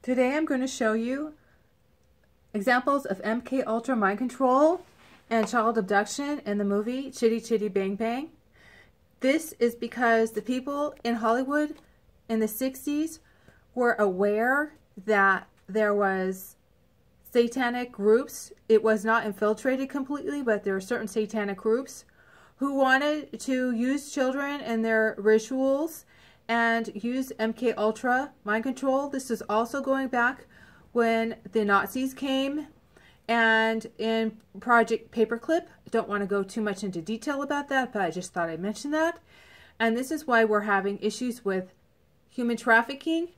Today I'm going to show you examples of MK Ultra mind control and child abduction in the movie Chitty Chitty Bang Bang. This is because the people in Hollywood in the 60s were aware that there was satanic groups. It was not infiltrated completely, but there were certain satanic groups who wanted to use children in their rituals and use MK Ultra mind control. This is also going back when the Nazis came, and in Project Paperclip. I don't want to go too much into detail about that, but I just thought I'd mention that. And this is why we're having issues with human trafficking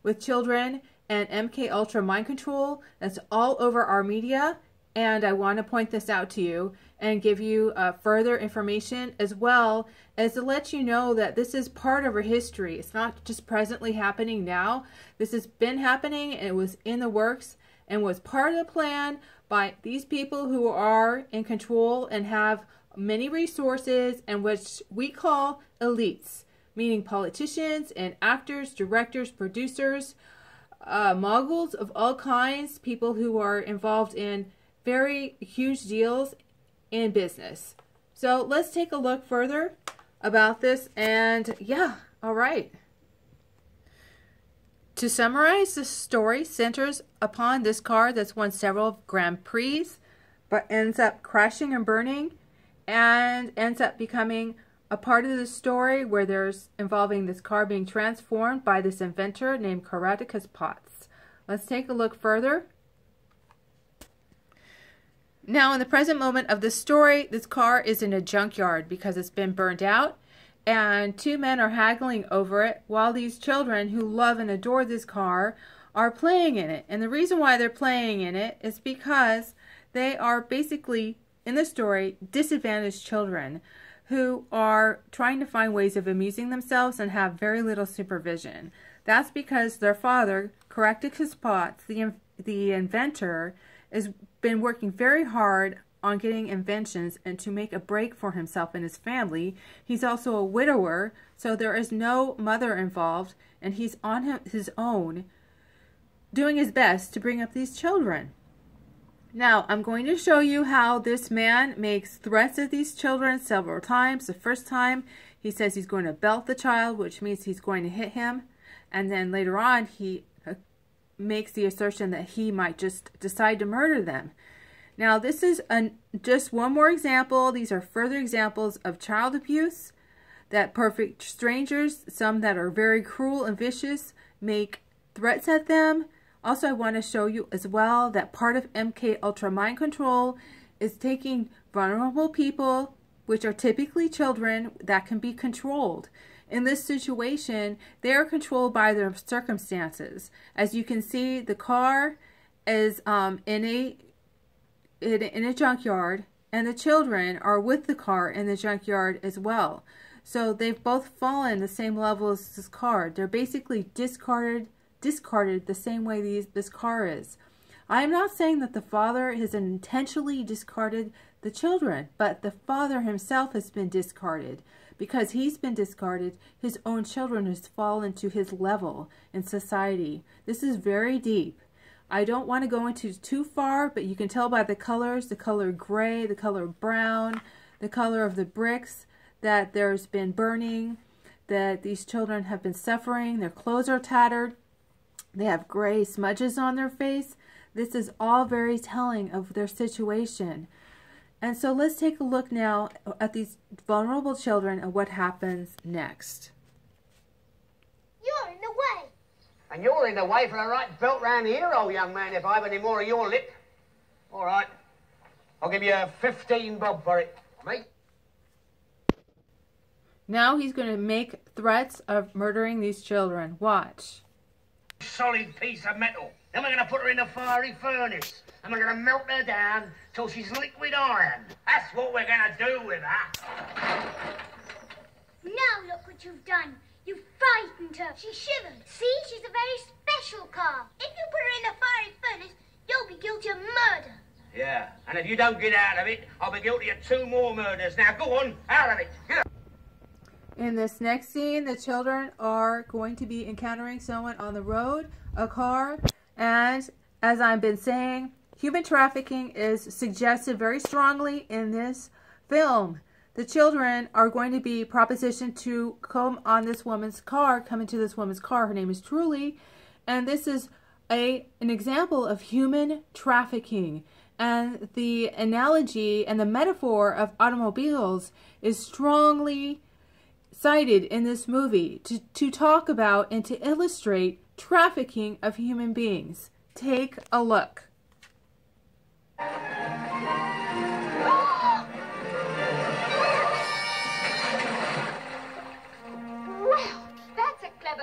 with children and MK Ultra mind control. That's all over our media, and I want to point this out to you and give you further information, as well as to let you know that this is part of our history. It's not just presently happening now. This has been happening, and it was in the works and was part of the plan by these people who are in control and have many resources, and which we call elites, meaning politicians and actors, directors, producers, moguls of all kinds, people who are involved in very huge deals in business. So let's take a look further about this, and yeah, all right. To summarize, the story centers upon this car that's won several Grand Prix, but ends up crashing and burning, and ends up becoming a part of the story where there's involving this car being transformed by this inventor named Chjltty Potts. Let's take a look further. Now, in the present moment of the story, this car is in a junkyard because it's been burned out, and two men are haggling over it while these children who love and adore this car are playing in it. And the reason why they're playing in it is because they are basically, in the story, disadvantaged children who are trying to find ways of amusing themselves and have very little supervision. That's because their father, Chjltty Potts, the inventor, has been working very hard on getting inventions and to make a break for himself and his family. He's also a widower, so there is no mother involved, and he's on his own doing his best to bring up these children. Now, I'm going to show you how this man makes threats of these children several times. The first time, he says he's going to belt the child, which means he's going to hit him. And then later on, he makes the assertion that he might just decide to murder them. Now, this is just one more example. These are further examples of child abuse that perfect strangers, some that are very cruel and vicious, make threats at them. Also, I want to show you as well that part of MK Ultra mind control is taking vulnerable people, which are typically children, that can be controlled. In this situation, they are controlled by their circumstances. As you can see, the car is in a junkyard, and the children are with the car in the junkyard as well. So they've both fallen the same level as this car. They're basically discarded the same way this car is. I'm not saying that the father has intentionally discarded the children, but the father himself has been discarded. Because he's been discarded, his own children has fallen to his level in society. This is very deep. I don't want to go into too far, but you can tell by the colors, the color gray, the color brown, the color of the bricks, that there's been burning, that these children have been suffering, their clothes are tattered, they have gray smudges on their face. This is all very telling of their situation. And so let's take a look now at these vulnerable children and what happens next. You're in the way. And you're in the way for a right belt round here, old young man, if I have any more of your lip. All right. I'll give you 15 bob for it, mate. Now he's going to make threats of murdering these children. Watch. Solid piece of metal. Then we're going to put her in the fiery furnace. And we're going to melt her down till she's liquid iron. That's what we're going to do with her. Now look what you've done. You frightened her. She shivered. See, she's a very special car. If you put her in the fiery furnace, you'll be guilty of murder. Yeah, and if you don't get out of it, I'll be guilty of 2 more murders. Now go on, out of it. Get up. In this next scene, the children are going to be encountering someone on the road. a car. And as I've been saying, human trafficking is suggested very strongly in this film. The children are going to be propositioned to come on this woman's car, come into this woman's car. Her name is Chjltty, and this is an example of human trafficking. And the analogy and the metaphor of automobiles is strongly cited in this movie to talk about and to illustrate trafficking of human beings. Take a look.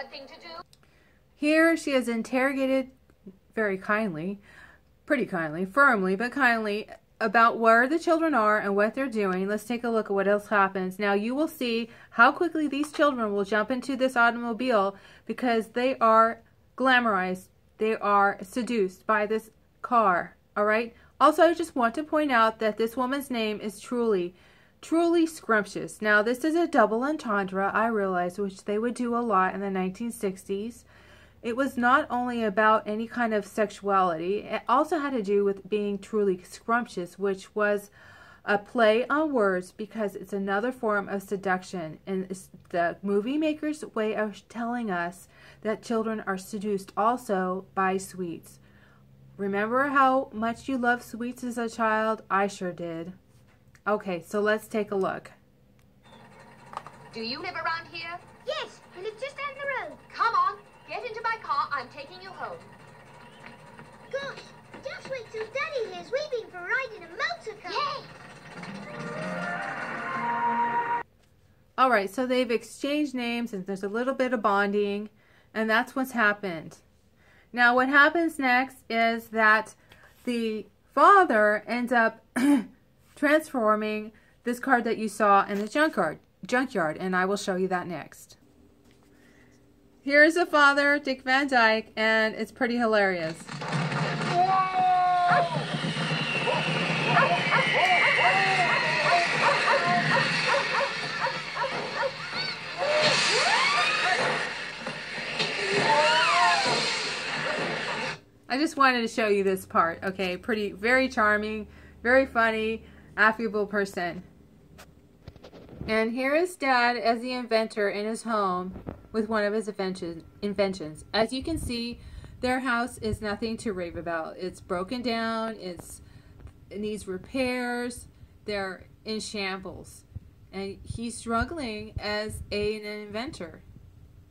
Thing to do. Here she is interrogated very kindly, pretty kindly, firmly, but kindly, about where the children are and what they're doing. Let's take a look at what else happens. Now you will see how quickly these children will jump into this automobile because they are glamorized. They are seduced by this car. All right. Also, I just want to point out that this woman's name is Chjltty. Truly scrumptious. Now, this is a double entendre, I realize, which they would do a lot in the 1960s. It was not only about any kind of sexuality, it also had to do with being truly scrumptious, which was a play on words because it's another form of seduction. And it's the movie maker's way of telling us that children are seduced also by sweets. Remember how much you loved sweets as a child? I sure did. Okay, so let's take a look. Do you live around here? Yes, we live just down the road. Come on, get into my car. I'm taking you home. Gosh, just wait till Daddy hears we've been for a ride in a motor car. Yay! Alright, so they've exchanged names and there's a little bit of bonding, and that's what's happened. Now what happens next is that the father ends up transforming this car that you saw in the junkyard, and I will show you that next. Here's the father, Dick Van Dyke, and it's pretty hilarious. I just wanted to show you this part, okay? Very charming, very funny, affable person. And here is Dad as the inventor in his home with one of his inventions. As you can see, their house is nothing to rave about. It's broken down, it needs repairs, they're in shambles. And he's struggling as an inventor.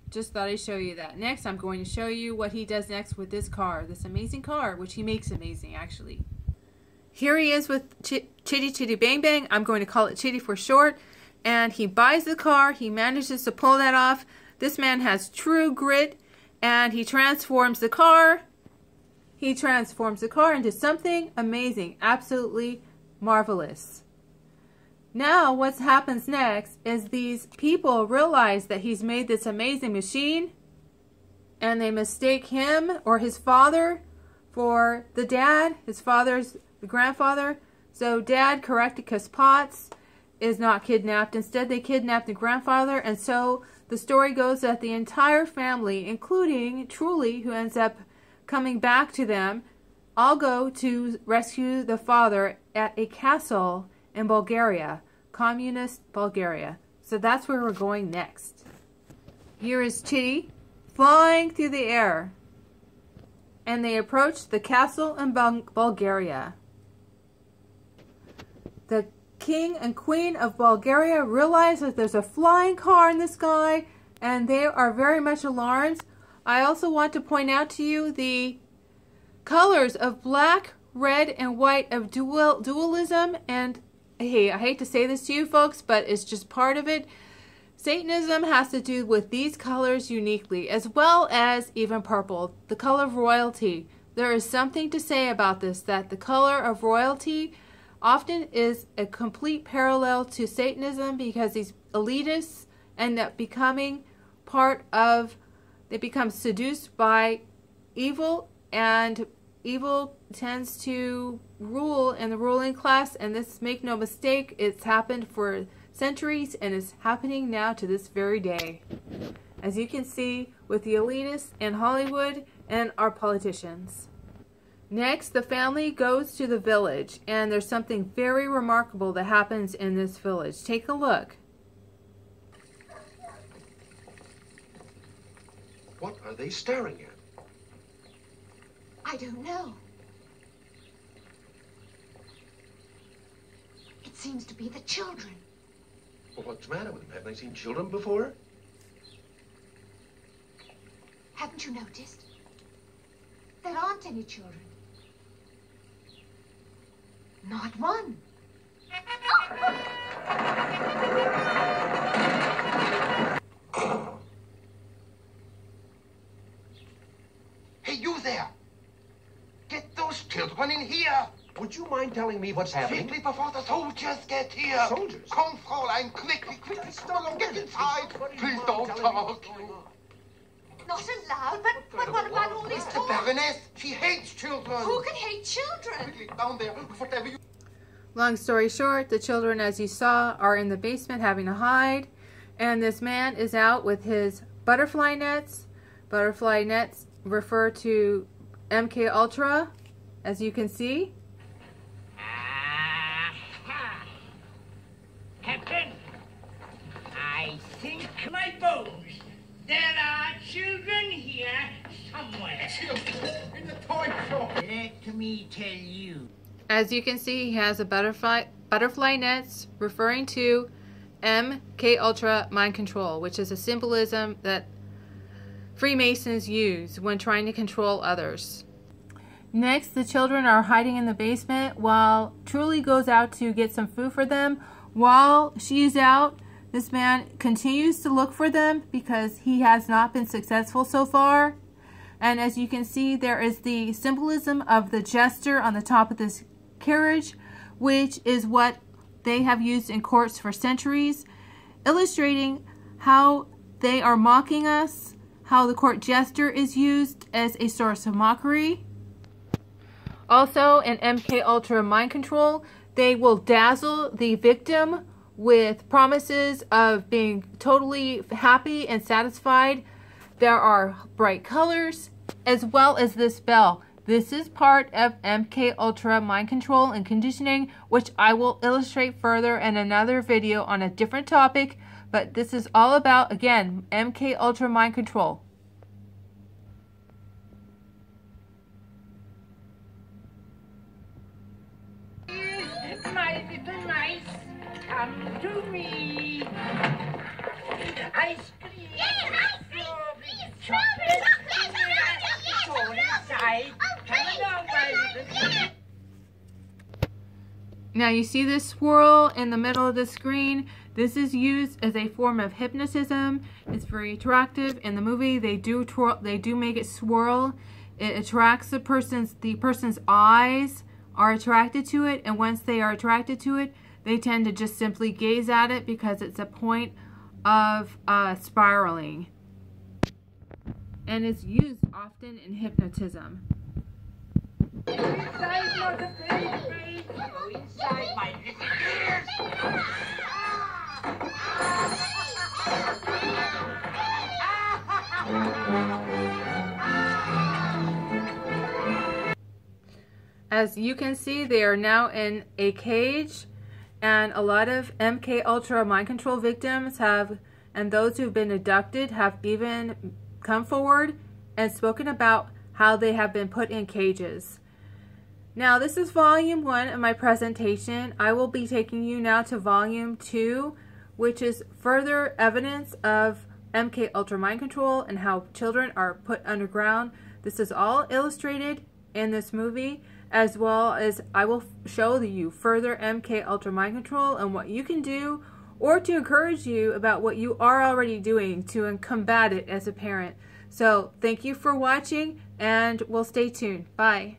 Just thought I'd show you that. Next, I'm going to show you what he does next with this car, this amazing car, which he makes amazing, actually. Here he is with Chitty Bang Bang. I'm going to call it Chitty for short. And he buys the car. He manages to pull that off. This man has true grit. And he transforms the car. He transforms the car into something amazing. Absolutely marvelous. Now what happens next is these people realize that he's made this amazing machine. And they mistake him or his father for the dad. His father's the grandfather. So Dad, Caractacus Potts, is not kidnapped. Instead, they kidnapped the grandfather. And so the story goes that the entire family, including Chjltty, who ends up coming back to them, all go to rescue the father at a castle in Bulgaria, communist Bulgaria. So that's where we're going next. Here is Chitty flying through the air. And they approach the castle in Bulgaria. The king and queen of Bulgaria realize that there's a flying car in the sky, and they are very much alarmed. I also want to point out to you the colors of black, red, and white of dualism. And hey, I hate to say this to you folks, but it's just part of it. Satanism has to do with these colors uniquely, as well as even purple, the color of royalty. There is something to say about this, that the color of royalty often is a complete parallel to Satanism, because these elitists end up becoming part of, they become seduced by evil, and evil tends to rule in the ruling class, and this, make no mistake, it's happened for centuries and is happening now to this very day. as you can see, with the elitists in Hollywood and our politicians. Next, the family goes to the village, and there's something very remarkable that happens in this village. Take a look. What are they staring at? I don't know. It seems to be the children. Well, what's the matter with them? Haven't they seen children before? Haven't you noticed? There aren't any children. Not one. Hey, you there! Get those children in here! Would you mind telling me what's happening? Quickly before the soldiers get here! Soldiers? Come, Fräulein, quickly, quickly, stop, get inside! Please don't talk! Not allowed, but what about all these The toys? Baroness, she hates children! Who can hate children? Quickly, down there, whatever you... Long story short, the children, as you saw, are in the basement having to hide, and this man is out with his butterfly nets. Butterfly nets refer to MK Ultra, as you can see. Aha! Captain, I think my bones. There are children here somewhere. In the toy shop! Let me tell you. As you can see, he has a butterfly nets referring to MK Ultra mind control, which is a symbolism that Freemasons use when trying to control others. Next, the children are hiding in the basement while Chjltty goes out to get some food for them. While she's out, this man continues to look for them because he has not been successful so far. And as you can see, there is the symbolism of the jester on the top of this carriage, which is what they have used in courts for centuries, illustrating how they are mocking us, how the court jester is used as a source of mockery. Also, in MK Ultra mind control, they will dazzle the victim with promises of being totally happy and satisfied. There are bright colors, as well as this bell. This is part of MK Ultra mind control and conditioning, which I will illustrate further in another video on a different topic, but this is all about, again, MK Ultra mind control. My little mice, come to me. Ice cream. Yay, ice cream! Please, Chocolate. yes, Go inside. Come along, my little. Now you see this swirl in the middle of the screen. This is used as a form of hypnotism. It's very attractive. In the movie, they do make it swirl. It attracts the person's eyes are attracted to it, and once they are attracted to it, they tend to just simply gaze at it because it's a point of spiraling. And it's used often in hypnotism. Inside, mother baby. Go inside, my little ears. As you can see, they are now in a cage, and a lot of MK Ultra mind control victims and those who've been abducted have even come forward and spoken about how they have been put in cages. Now, this is volume 1 of my presentation. I will be taking you now to volume 2, which is further evidence of MK Ultra mind control and how children are put underground. This is all illustrated in this movie, as well as I will show you further MK Ultra mind control and what you can do, or to encourage you about what you are already doing to combat it as a parent. So thank you for watching, and we'll stay tuned. Bye.